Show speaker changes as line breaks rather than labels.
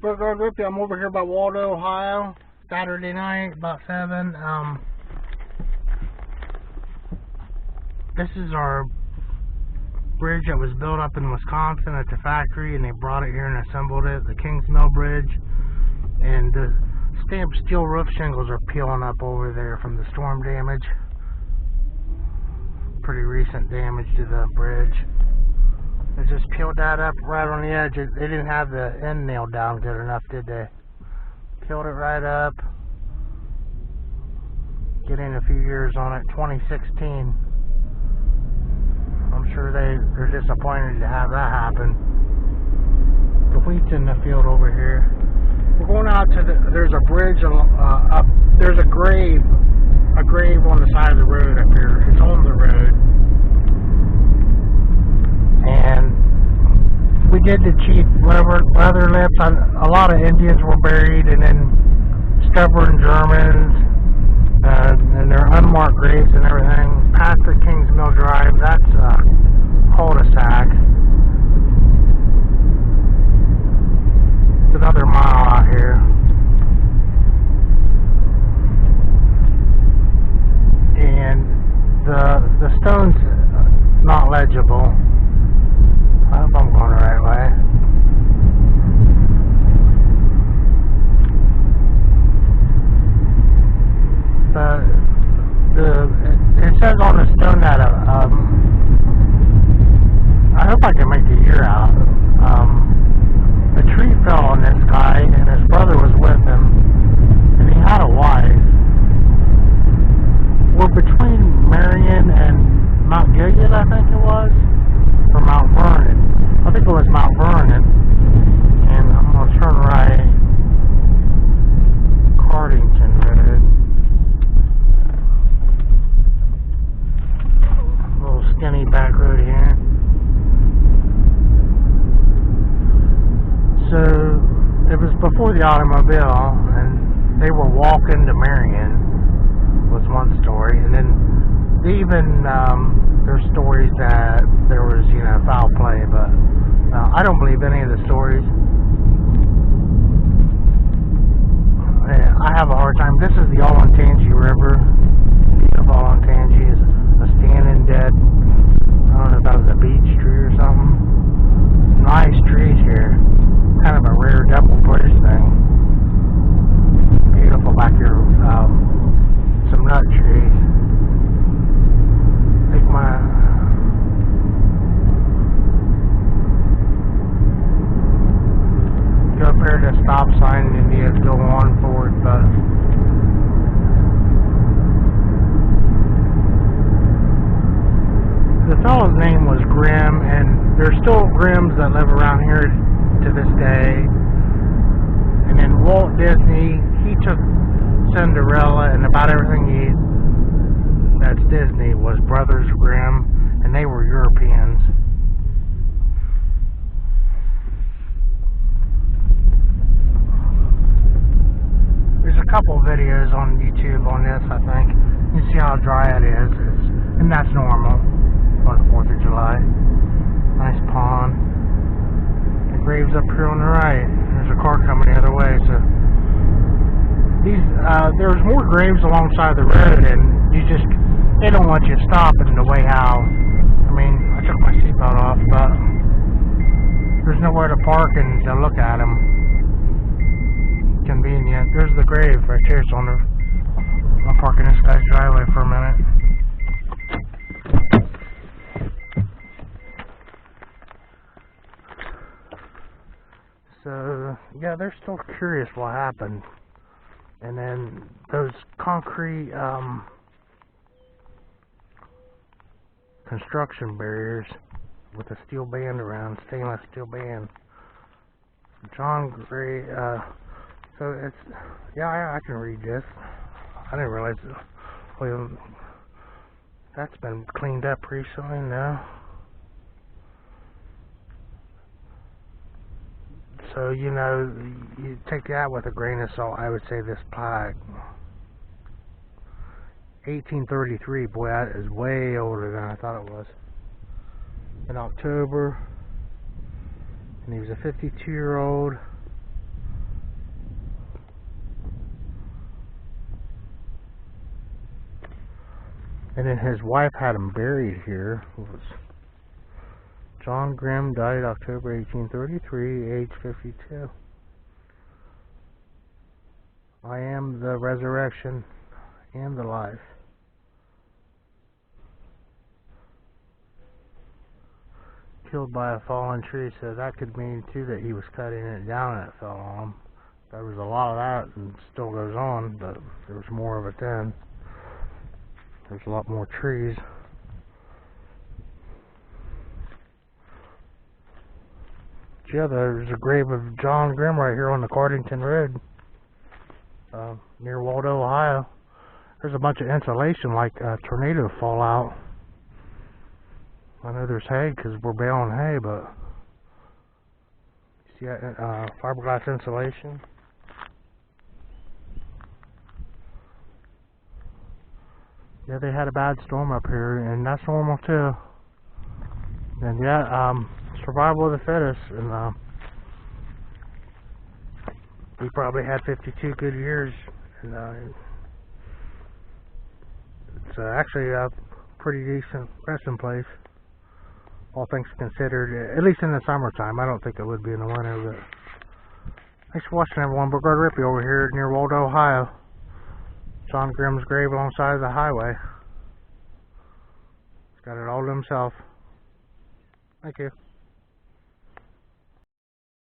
Burgard with you. I'm over here by Waldo, Ohio. Saturday night, about 7. This is our bridge that was built up in Wisconsin at the factory, and they brought it here and assembled it. The Kings Mill Bridge, and the stamped steel roof shingles are peeling up over there from the storm damage. Pretty recent damage to the bridge. They just peeled that up right on the edge. They didn't have the end nailed down good enough, did they? Peeled it right up. Getting a few years on it, 2016. I'm sure they're disappointed to have that happen. The wheat's in the field over here. We're going out to there's a bridge up, there's a grave on the side of the road up here. It's on the road. And we did the cheap leather lips. A lot of Indians were buried, and then stubborn Germans, and their unmarked graves and everything. Past the Kings Mill Drive, that's a cul-de-sac. It's another mile out here. And the stone's not legible. I hope I'm going the right way. It says on the stone that I hope I can make the year out. A tree fell on this guy, and his brother was with him, and he had a wife. We're between Marion and Mount Gilead, I think it was, or Mount Vernon. I think it was Mount Vernon, and I'm going to turn right. Cardington Road. Skinny back road here. So it was before the automobile, and they were walking to Marion, was one story, and then even there's stories that there was foul play, but I don't believe any of the stories. I have a hard time. This is the Olentangy River. Beautiful Olentangy is a standing dead. I don't know if that was a beech tree or something. Nice trees here. Kind of a rare double bush thing. Beautiful back here. Some nut trees. Take my... Go up here to the stop sign and you have to go on forward, but... The fellow's name was Grimm, and there's still Grimms that live around here to this day. And then Walt Disney, he took Cinderella, and about everything that's Disney was Brothers Grimm, and they were Europeans. There's a couple videos on YouTube on this, I think. You see how dry it is, and that's normal. On the 4th of July. Nice pond. The grave's up here on the right. There's a car coming the other way. So there's more graves alongside the road, and they don't want you to stop in the way how. I mean, I took my seatbelt off, but there's nowhere to park and to look at them. Convenient. There's the grave right here. It's on the. I'm parking this guy's driveway for a minute. So, yeah, they're still curious what happened. And then those concrete construction barriers with a steel band around, stainless steel band. John Gray, so it's, yeah, I can read this. I didn't realize, well, that's been cleaned up recently now. So, you take that with a grain of salt. I would say this plaque, 1833, boy, that is way older than I thought it was. In October, and he was a 52-year-old And then his wife had him buried here. It was John Grimm, died October 1833, age 52. I am the resurrection and the life. Killed by a fallen tree, so that could mean too that he was cutting it down and it fell on him. There was a lot of that and still goes on, but there was more of it then. There's a lot more trees. Yeah, there's a grave of John Grimm right here on the Cardington Road, near Waldo, Ohio. There's a bunch of insulation, like tornado fallout. I know there's hay because we're baling hay, but you see that fiberglass insulation. Yeah, they had a bad storm up here, and that's normal too. And yeah, survival of the fittest, and we probably had 52 good years, and it's actually a pretty decent resting place, all things considered, at least in the summertime. I don't think it would be in the winter, but thanks for watching, everyone. Burgard Rippey over here near Waldo, Ohio. John Grimm's grave alongside of the highway. He's got it all to himself. Thank you.